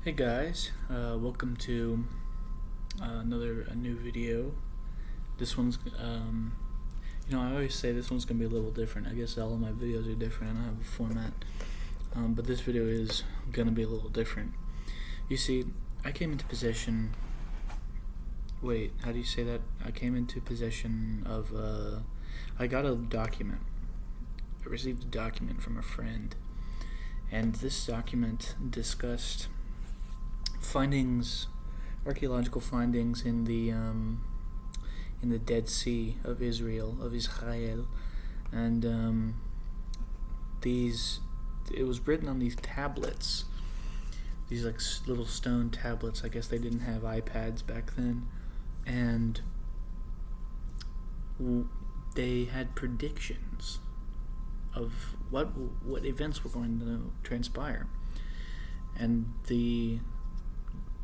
Hey guys, welcome to a new video. This one's, I always say this one's gonna be a little different. I guess all of my videos are different. I don't have a format, but this video is gonna be a little different. You see, I came into possession. Wait, how do you say that? I came into possession of. I got a document. I received a document from a friend, and this document discussed archaeological findings in the Dead Sea of Israel, and it was written on these tablets, these like little stone tablets. I guess they didn't have iPads back then, and they had predictions of what events were going to transpire, and the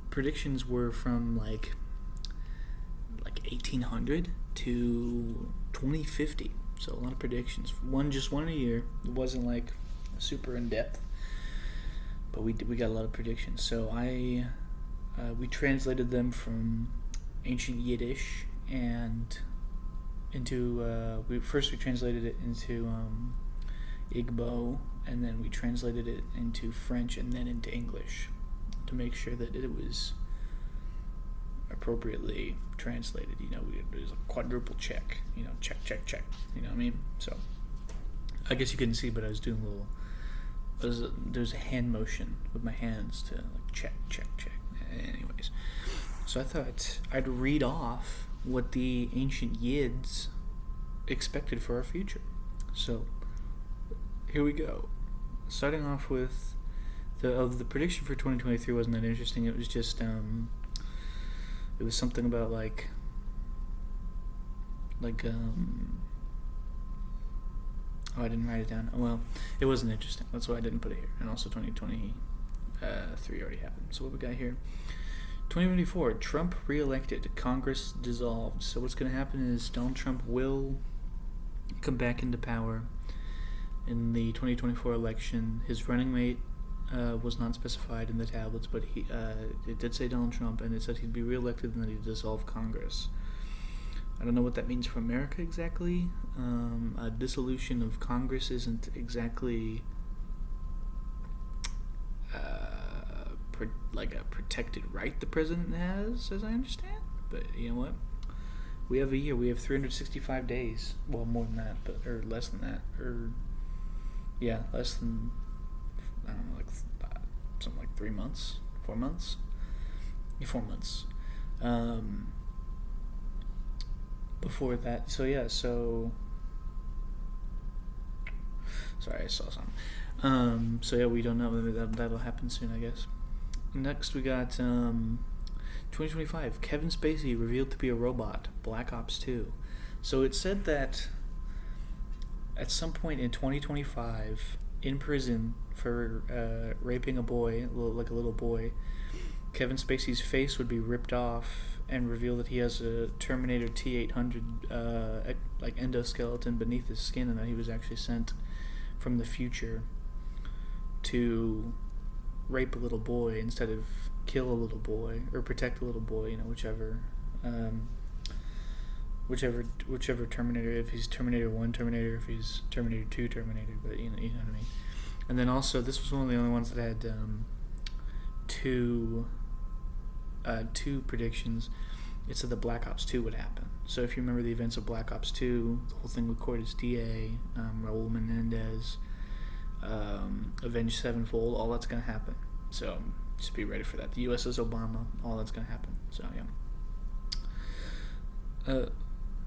predictions were from like 1800 to 2050. So a lot of predictions. One a year. It wasn't like super in depth, but we got a lot of predictions. So we translated them from ancient Yiddish and into we translated it into Igbo, and then we translated it into French and then into English, to make sure that it was appropriately translated. It was a quadruple check. Check. You know what I mean? So I guess you couldn't see, but I was doing there's a hand motion with my hands to like check. Anyways, so I thought I'd read off what the ancient Yids expected for our future. So here we go. Starting off with the prediction for 2023 wasn't that interesting. It was just it was something about like I didn't write it down. Oh, well, it wasn't interesting. That's why I didn't put it here. And also 2023 already happened. So what we got here? 2024, Trump reelected, Congress dissolved. So what's going to happen is Donald Trump will come back into power in the 2024 election. His running mate was not specified in the tablets, but it did say Donald Trump, and it said he'd be reelected and that he'd dissolve Congress. I don't know what that means for America exactly. A dissolution of Congress isn't exactly like a protected right the president has, as I understand. But you know what? We have a year. We have 365 days. Well, more than that, or less than that, less than, I don't know, something like 3 months, 4 months. Yeah, 4 months. Before that, sorry, I saw something. We don't know. Maybe that'll happen soon, I guess. Next, we got 2025. Kevin Spacey revealed to be a robot. Black Ops 2. So it said that at some point in 2025, in prison for raping a boy, like a little boy, Kevin Spacey's face would be ripped off and reveal that he has a Terminator T-800 like endoskeleton beneath his skin, and that he was actually sent from the future to rape a little boy instead of kill a little boy or protect a little boy. Whichever Terminator, if he's Terminator 1 Terminator, if he's Terminator 2 Terminator, but you know what I mean. And then also, this was one of the only ones that had two predictions. It said that Black Ops 2 would happen. So if you remember the events of Black Ops 2, the whole thing with Cortez DA, Raul Menendez, Avenged Sevenfold, all that's going to happen. So just be ready for that. The USS Obama, all that's going to happen. So yeah.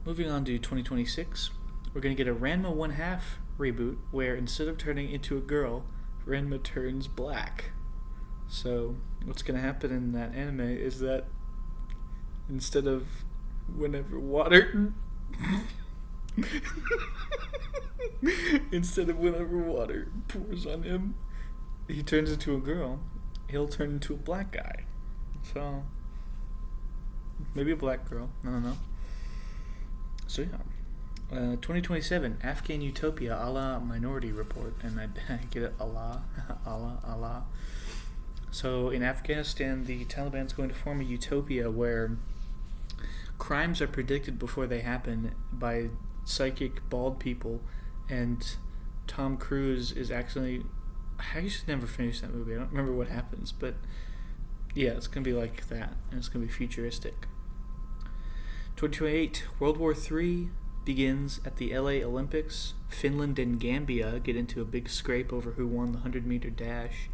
Moving on to 2026, we're going to get a Ranma 1/2 reboot where instead of turning into a girl, Ranma turns black. So what's going to happen in that anime is that instead of whenever water pours on him, he turns into a girl, he'll turn into a black guy. So maybe a black girl, I don't know. So yeah. 2027, Afghan Utopia a la Minority Report, and I get it, Allah. So in Afghanistan, the Taliban's going to form a utopia where crimes are predicted before they happen by psychic bald people, and Tom Cruise is actually... I used to never finish that movie. I don't remember what happens, but yeah, it's going to be like that, and it's going to be futuristic. 2028, World War III begins at the LA Olympics. Finland and Gambia get into a big scrape over who won the 100-meter dash,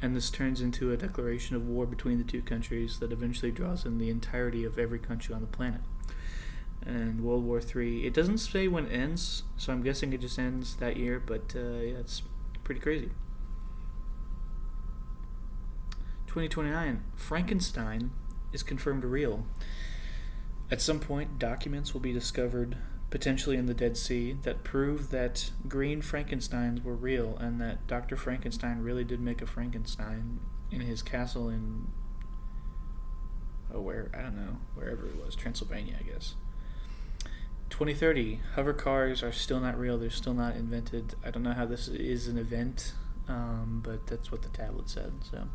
and this turns into a declaration of war between the two countries that eventually draws in the entirety of every country on the planet. And World War III, it doesn't say when it ends, so I'm guessing it just ends that year, but yeah, it's pretty crazy. 2029, Frankenstein is confirmed real. At some point, documents will be discovered, potentially in the Dead Sea, that prove that green Frankensteins were real and that Dr. Frankenstein really did make a Frankenstein in his castle in... wherever it was, Transylvania, I guess. 2030, hover cars are still not real. They're still not invented. I don't know how this is an event, but that's what the tablet said. So,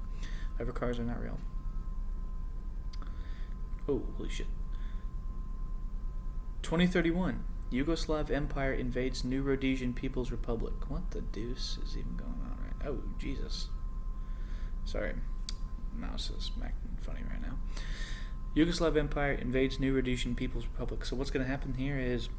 hover cars are not real. Oh, holy shit. 2031, Yugoslav Empire invades New Rhodesian People's Republic. What the deuce is even going on right now? Oh, Jesus. Sorry. Mouse is acting funny right now. Yugoslav Empire invades New Rhodesian People's Republic. So what's going to happen here is...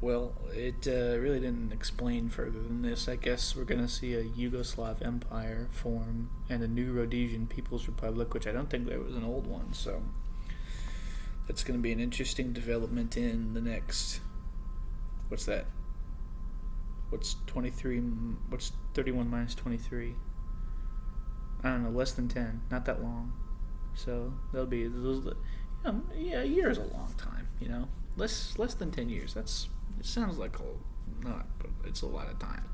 Well, it really didn't explain further than this. I guess we're going to see a Yugoslav Empire form and a New Rhodesian People's Republic, which I don't think there was an old one, so... That's going to be an interesting development in the next... What's that? What's 23... What's 31 minus 23? I don't know, less than 10. Not that long. So, that'll be... yeah, a year is a long time, you know? Less than 10 years. It sounds like not, but it's a lot of time.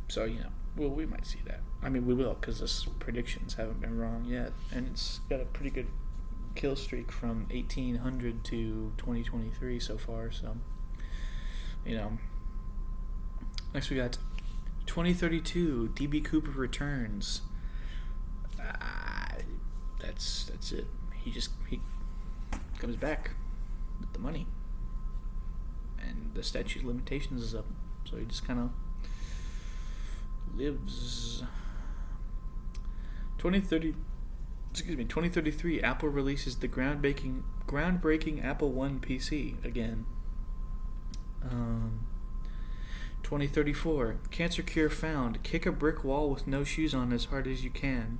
So, you know, well, we might see that. I mean, we will, because the predictions haven't been wrong yet. And it's got a pretty good kill streak from 1800 to 2023 so far, so you know. Next we got 2032, DB Cooper returns. That's it. He comes back with the money, and the statute of limitations is up, so he just kind of lives. 2033, Apple releases the groundbreaking Apple One PC again. 2034, cancer cure found. Kick a brick wall with no shoes on as hard as you can.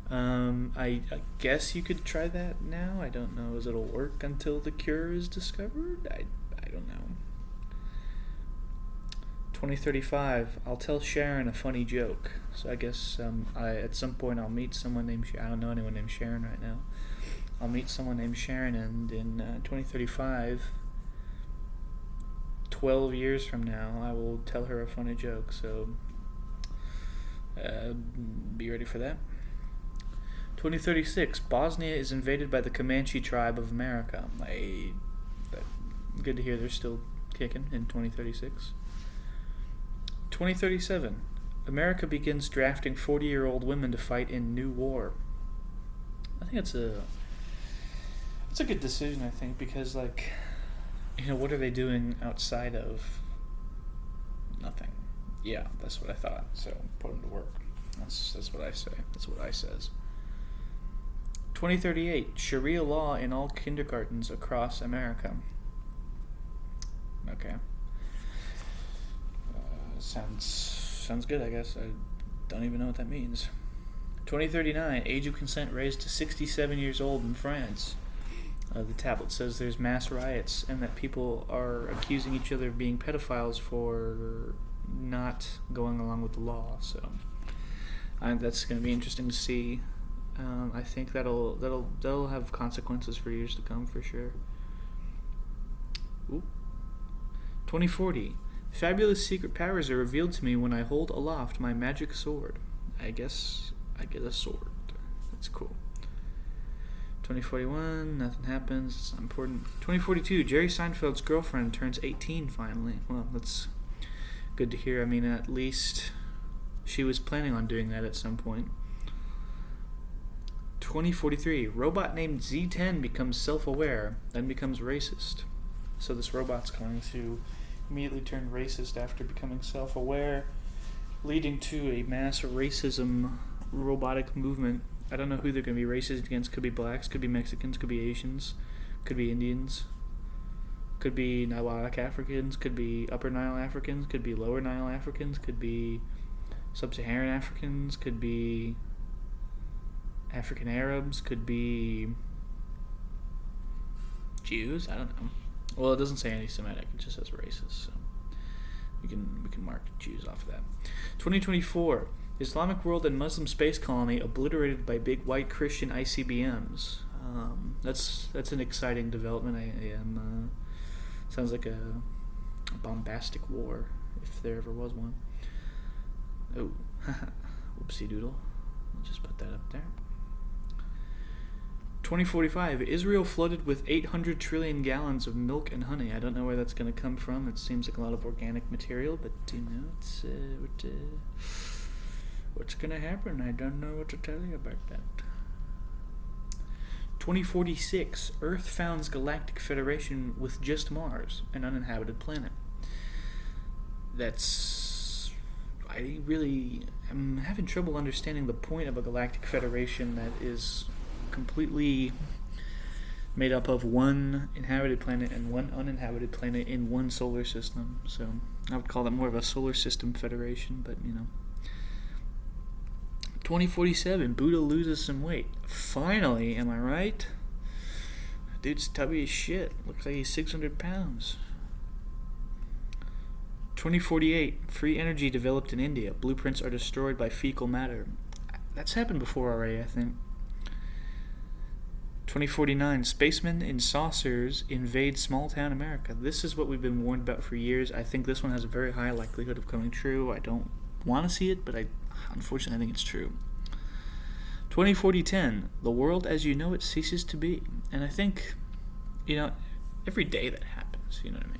I guess you could try that now. I don't know. It'll work until the cure is discovered? I don't know. 2035, I'll tell Sharon a funny joke. So I guess at some point I'll meet someone named Sharon. I don't know anyone named Sharon right now. I'll meet someone named Sharon, and in 2035, 12 years from now, I will tell her a funny joke. So be ready for that. 2036, Bosnia is invaded by the Comanche tribe of America. Good to hear they're still kicking in 2036. 2037, America begins drafting 40-year-old women to fight in new war. I think it's a good decision, I think, because, like, you know, what are they doing outside of nothing? Yeah, that's what I thought. So put them to work. That's what I say. That's what I says. 2038, Sharia law in all kindergartens across America. Okay. Sounds good, I guess. I don't even know what that means. 2039, age of consent raised to 67 years old in France. The tablet says there's mass riots and that people are accusing each other of being pedophiles for not going along with the law. So that's going to be interesting to see. I think that'll have consequences for years to come for sure. Ooh. 2040. Fabulous secret powers are revealed to me when I hold aloft my magic sword. I guess I get a sword. That's cool. 2041, nothing happens. It's not important. 2042, Jerry Seinfeld's girlfriend turns 18 finally. Well, that's Good to hear. I mean, at least she was planning on doing that at some point. 2043, robot named Z10 becomes self-aware, then becomes racist. So this robot's going to immediately turn racist after becoming self-aware, leading to a mass racism robotic movement. I don't know who they're going to be racist against. Could be blacks, could be Mexicans, could be Asians, could be Indians, could be Nilotic Africans, could be Upper Nile Africans, could be Lower Nile Africans, could be Sub-Saharan Africans, could be African Arabs, could be Jews. I don't know. Well, it doesn't say anti-Semitic; it just says racist. So we can mark Jews off of that. 2024: Islamic world and Muslim space colony obliterated by big white Christian ICBMs. That's an exciting development. Sounds like a bombastic war, if there ever was one. Oh, whoopsie doodle. I'll just put that up there. 2045, Israel flooded with 800 trillion gallons of milk and honey. I don't know where that's going to come from. It seems like a lot of organic material, but it's what's going to happen? I don't know what to tell you about that. 2046, Earth founds Galactic Federation with just Mars, an uninhabited planet. I'm having trouble understanding the point of a Galactic Federation that is completely made up of one inhabited planet and one uninhabited planet in one solar system. So I would call that more of a solar system federation, but 2047, Buddha loses some weight. Finally, am I right? Dude's tubby as shit. Looks like he's 600 pounds. 2048, free energy developed in India. Blueprints are destroyed by fecal matter. That's happened before already, I think. 2049, spacemen in saucers invade small-town America. This is what we've been warned about for years. I think this one has a very high likelihood of coming true. I don't want to see it, but unfortunately I think it's true. 2040-10, the world as you know it ceases to be. And I think, every day that happens, you know what I mean?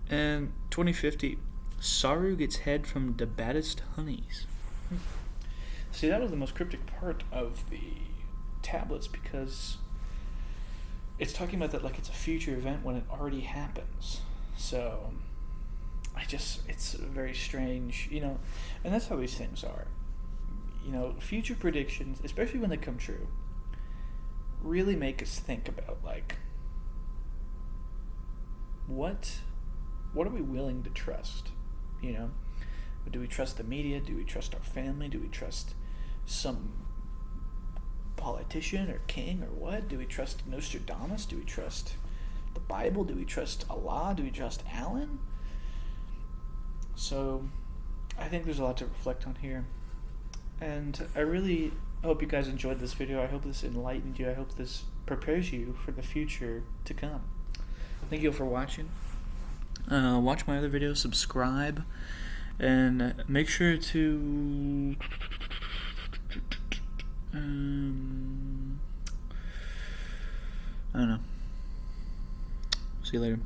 And 2050, Saru gets head from the baddest honeys. See, that was the most cryptic part of the tablets, because it's talking about that like it's a future event when it already happens. So it's very strange, and that's how these things are. Future predictions, especially when they come true, really make us think about like what are we willing to trust? Do we trust the media? Do we trust our family? Do we trust some politician or king or what? Do we trust Nostradamus? Do we trust the Bible? Do we trust Allah? Do we trust Alan? So I think there's a lot to reflect on here. And I really hope you guys enjoyed this video. I hope this enlightened you. I hope this prepares you for the future to come. Thank you all for watching. Watch my other videos, subscribe, and make sure to I don't know. See you later.